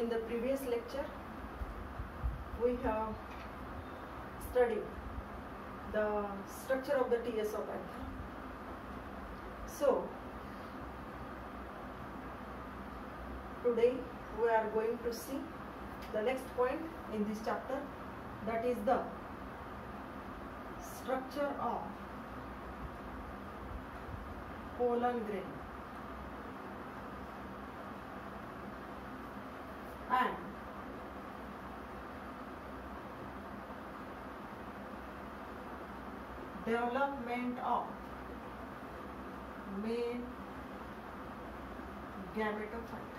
In the previous lecture, we have studied the structure of the TSO pattern. So, today we are going to see the next point in this chapter, that is the structure of pollen grain and development of male gametophyte.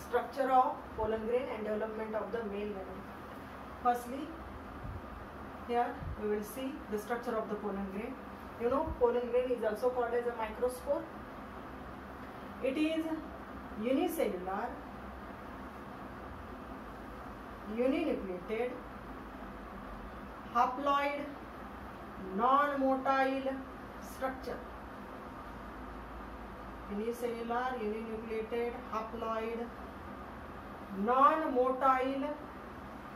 Structure of pollen grain and development of the male gametophyte. Firstly, here we will see the structure of the pollen grain. You know, pollen grain is also called as a microspore. It is unicellular, uninucleated, haploid, non-motile structure. Unicellular, uninucleated, haploid, non-motile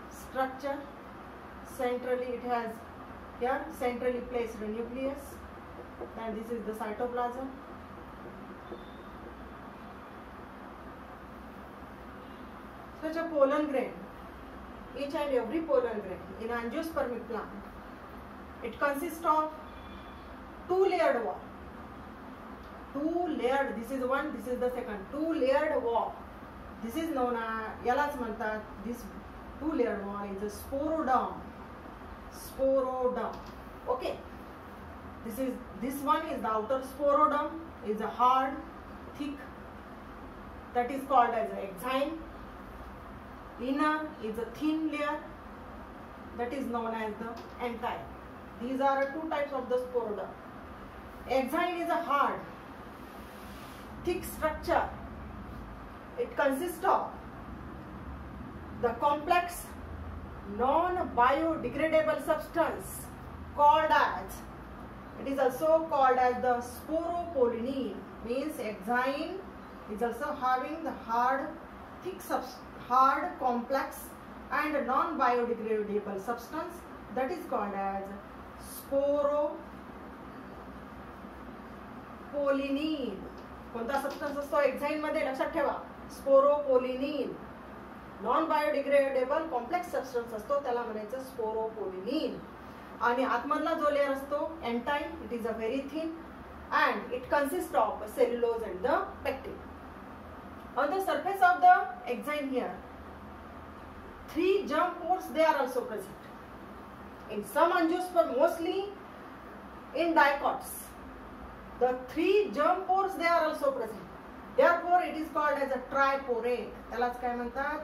structure. Centrally it has here centrally placed nucleus, and this is the cytoplasm. Such a pollen grain, each and every pollen grain in angiospermic plant, it consists of two-layered wall. Two-layered, this is one, this is the second. Two-layered wall. This is known as yalas manta. This two-layered wall is a sporoderm. Sporoderm. Okay. This one is the outer sporoderm. Is a hard, thick. That is called as an exine. Inner is a thin layer, that is known as the entire. These are two types of the sporoderm. Exine is a hard, thick structure. It consists of the complex non-biodegradable substance called as, it is also called as the sporopollenin. Means exine is also having the hard, thick substance, hard, complex and non-biodegradable substance, that is called as sporopollenin. कोणता substance असतो एक्झाइन मध्ये, लक्षात ठेवा, sporopollenin. Non biodegradable complex substance असतो, त्याला म्हणायचं sporopollenin. आणि आतमधला जो लेयर असतो एंटाइन, it is a very thin and it consists of cellulose and the pectin. On the surface of the exine here, 3 germ pores they are also present. In some angiosperm, mostly in dicots, the 3 germ pores they are also present. Therefore, it is called as a triporate. त्यालाच काय म्हणतात?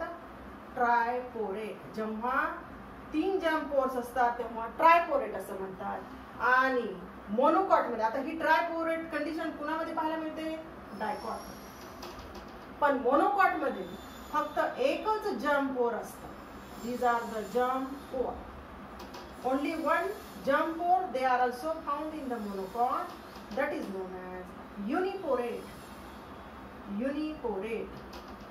Triporate. जेव्हा 3 germ pores असतात तेव्हा triporate असं म्हणतात. आणि monocot मध्ये, आता ही ट्रायपोरेट कंडिशन कुणामध्ये पाहायला मिळते? डायकॉट. पण मोनोकॉट मध्ये फक्त एकच जर्म पोर असतं. These are the germ pore. Only one germ pore they are also found in the monocot, that is known as uniporate. Uniporate.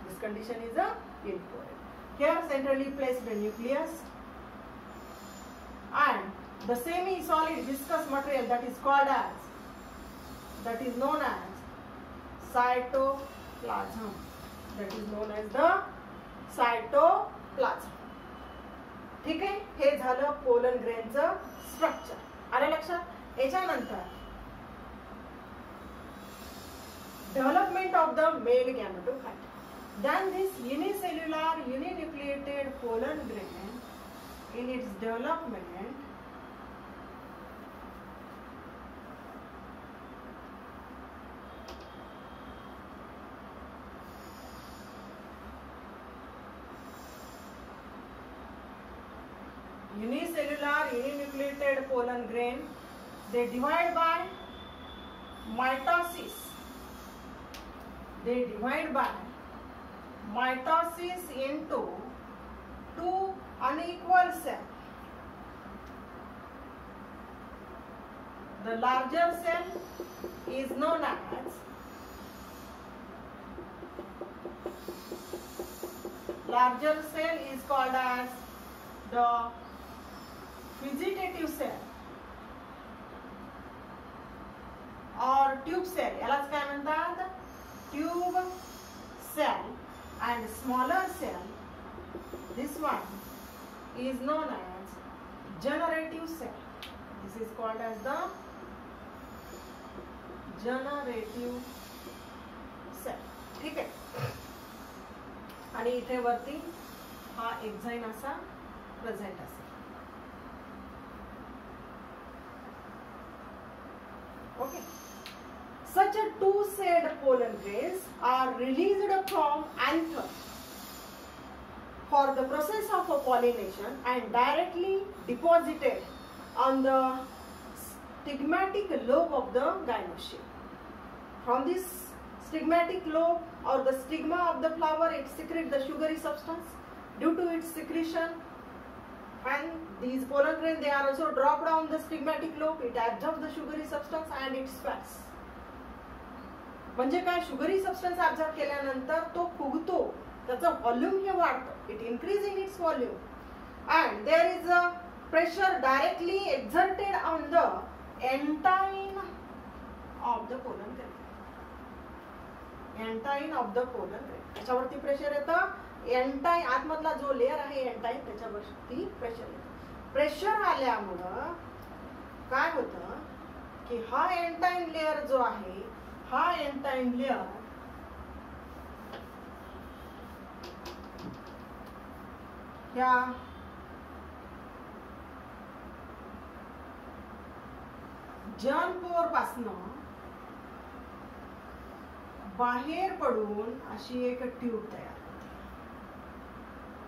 This condition is a uniporate. Here centrally placed the nucleus and the semi-solid viscous material that is called as, that is known as cytoplasm. That is known as the cytoplasm. ठीक आहे, हे झालं pollen ग्रेनचं structure. आलं लक्षात? याच्यानंतर development of the male gametophyte. Then this unicellular uninucleated pollen grain in its development unicellular uninucleated pollen grain, they divide by mitosis. They divide by mitosis into 2 unequal cells. The larger cell is known as larger cell is called as the vegetative cell or tube cell. यालाच काय म्हणतात? Tube cell. And smaller cell, this one is known as generative cell. This is called as the generative cell. ठीक आहे. आणि इथे वरती हा एक्झाइन असा प्रेझेंट असेल. Okay. Such a two-celled pollen grains are released from anther for the process of pollination and directly deposited on the stigmatic lobe of the gynosphere. From this stigmatic lobe or the stigma of the flower, it secretes the sugary substance. Due to its secretion, and these pollen grains, they are also dropped on the stigmatic lobe. It absorbs the sugary substance and it swells. म्हणजे काय? Sugary substance absorb केल्यानंतर तो फुगतो, त्याचं volume हे वाढतं. It increase in its volume and there is a pressure directly exerted on the intine of the pollen grain. Intine of the pollen grain, त्याच्यावरती pressure येतं. Intine आतमधला जो लेअर आहे एंटाइन, त्याच्यावरती प्रेशर येतं. प्रेशर आल्यामुळं काय होतं की हा एंटाइन लेअर जो आहे, हा एंटाइन लेअर ह्या जर्म पोर पासनं बाहेर पडून अशी एक ट्यूब तयार होते.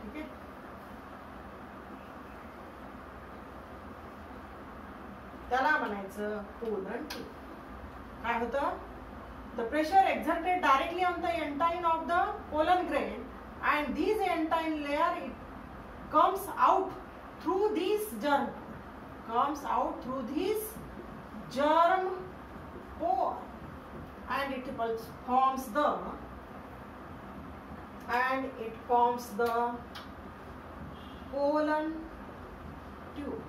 ठीक आहे. त्याला म्हणायचं पोलन ट्यूब. काय होतं? The pressure exerted directly on the entine of the pollen grain, and this entine layer, it comes out through this germ pore, and it forms the pollen tube.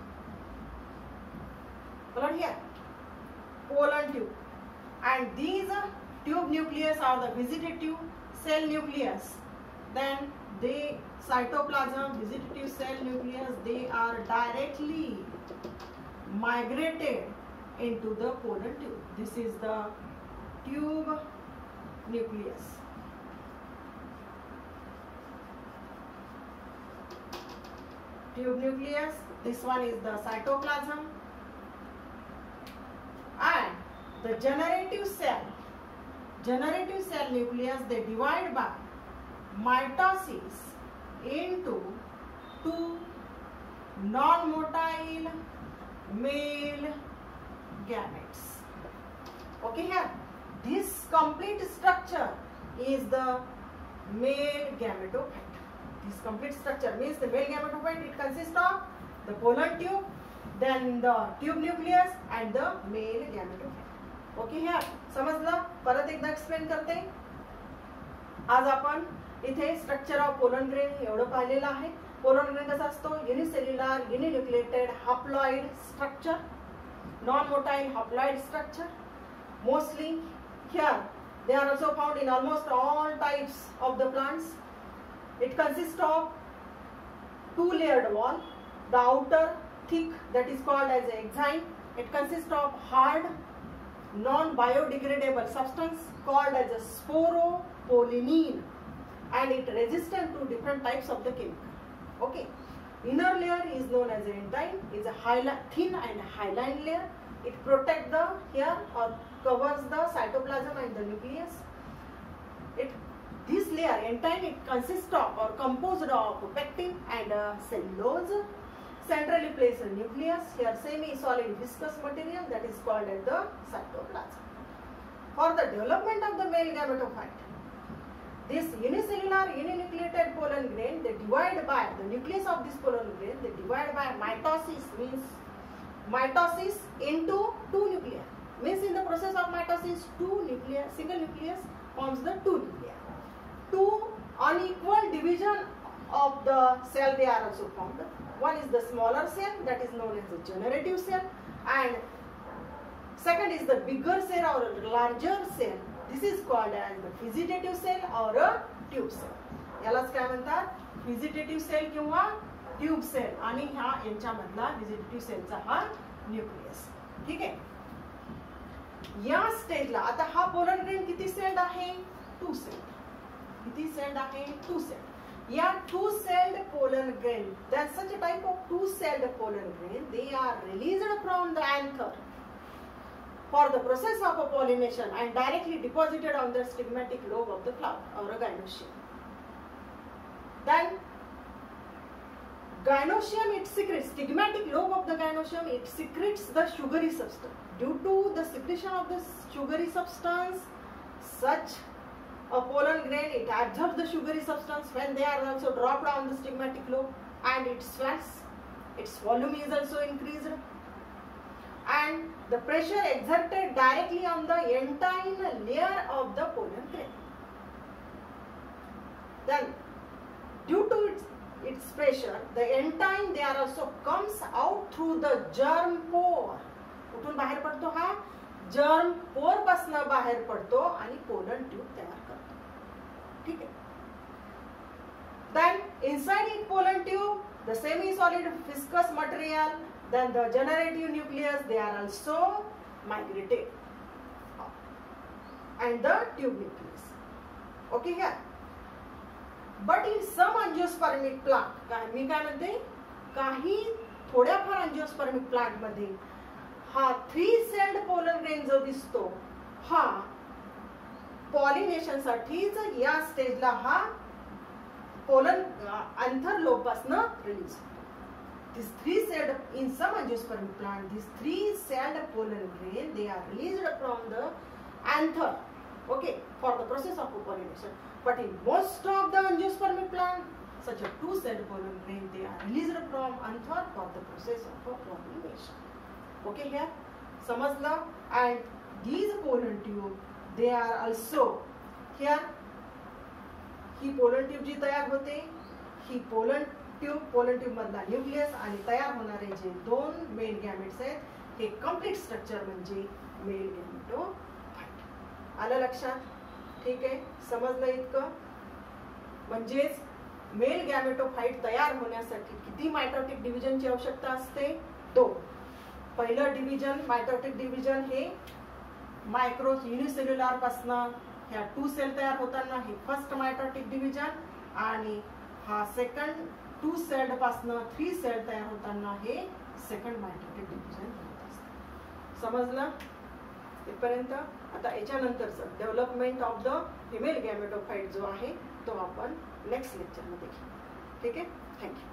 Pollen here, pollen tube. And these tube nucleus are the vegetative cell nucleus. Then they cytoplasm, vegetative cell nucleus, they are directly migrated into the pollen tube. This is the tube nucleus. Tube nucleus. This one is the cytoplasm. And the generative cell nucleus, they divide by mitosis into two non-motile male gametes. Okay, here this complete structure is the male gametophyte. This complete structure means the male gametophyte. It consists of the pollen tube, then the tube nucleus and the male gametophyte. Okay. ह्या समजलं? परत एकदा explain करते. आज आपण इथे structure of pollen grain एवढं पाहिलेलं आहे. पोलन ग्रेन कसा असतो? Unicellular, uninucleated, haploid structure, non motile haploid structure. Mostly here they are also found in almost all types of the plants. It consists of two-layered wall. The outer thick, that is called as exine. It consists of hard non-biodegradable substance called as a sporopollenin, and it resistant to different types of the chemical. Okay. Inner layer is known as entine. Is a thin and hyaline layer. It protects the here or covers the cytoplasm and the nucleus. This layer entine, it consists of or composed of pectin and cellulose. Centrally placed a nucleus, here semi-solid viscous material, that is called as the cytoplasm. For the development of the male gametophyte, this unicellular uninucleated pollen grain, they divide by the nucleus of this pollen grain, they divide by mitosis, means mitosis into two nuclei. Means in the process of mitosis, single nucleus forms the two nuclei. Two unequal division of the cell they are also found. One is the smaller cell, that is known as the generative cell, and second is the bigger cell or larger cell. This is called as the vegetative cell or a tube cell. यालाच काय म्हणतात, vegetative cell किंवा tube cell. आणि ह्या यांच्यामधला vegetative सेलचा हा nucleus. ठीक आहे. या स्टेजला आता हा पोलर ग्रेन किती सेल्ड आहे, 2 सेल्ड. किती सेल्ड आहे, 2 सेल्ड. या 2 celled pollen grain, that's such a type of 2 celled pollen grain, they are released from the anther for the process of pollination and directly deposited on the stigmatic lobe of the flower or a gynoecium. Then gynoecium, it secretes, stigmatic lobe of the gynoecium, it secretes the sugary substance. Due to the secretion of this sugary substance, such a pollen grain, it absorbs the sugary substance when they are also dropped on the stigmatic lobe and it swells. Its volume is also increased and the pressure exerted directly on the entire layer of the pollen grain. Then due to its pressure, the enzyme there also comes out through the germ pore. कुठून बाहेर पडतो हा, germ पोर पासून बाहेर पडतो आणि pollen tube तयार करतो. ठीक आहे. Then inside it pollen tube, the semi-solid viscous material, then the generative nucleus, they are also migrated, and the tube nucleus. Okay here. But in some angiospermic plant, मी काय म्हणते, काही थोड्याफार angiospermic plant मध्ये हा 3 celled pollen grain जो दिसतो, हा pollination साठीच या स्टेजला हा पोलन अंतर लोब पासून रिलीज होतो. These 3 celled in some angiospermic plant, these 3 celled pollen grain, they are released from the anther, okay, for the process of pollination. But in most of the angiospermic plant, such a 2 celled pollen grain, they are released from anther for the process of pollination. Okay here, समजलं. And these pollen tube, they are also here. ही pollen tube जी तयार होते, ही pollen tube मधला nucleus आणि तयार होणारे जे 2 मेल गॅमेट्स आहेत, हे कंप्लीट स्ट्रक्चर म्हणजे मेल गॅमेटोफाइट. आलं लक्षात? ठीक आहे, समजलं इतकं? म्हणजेच मेल गॅमेटोफाइट तयार होण्यासाठी किती मायटोटिक डिव्हिजनची आवश्यकता असते? 2. पहिलं डिव्हिजन, मायटोटिक डिव्हिजन, हे मायक्रो युनिसेल्युलर पासून ह्या 2 सेल तयार होताना हे फर्स्ट मायटोटिक डिव्हिजन आणि हा सेकंड 2 सेल्ड पासून 3 सेल तयार होताना हे सेकंड मायटोटिक डिव्हिजन होत असतं. समजलं इथपर्यंत? आता याच्यानंतरचं डेव्हलपमेंट ऑफ द फिमेल गॅमेटोफाइट जो आहे तो आपण नेक्स्ट लेक्चर मध्ये घेऊ. ठीक आहे. थँक्यू.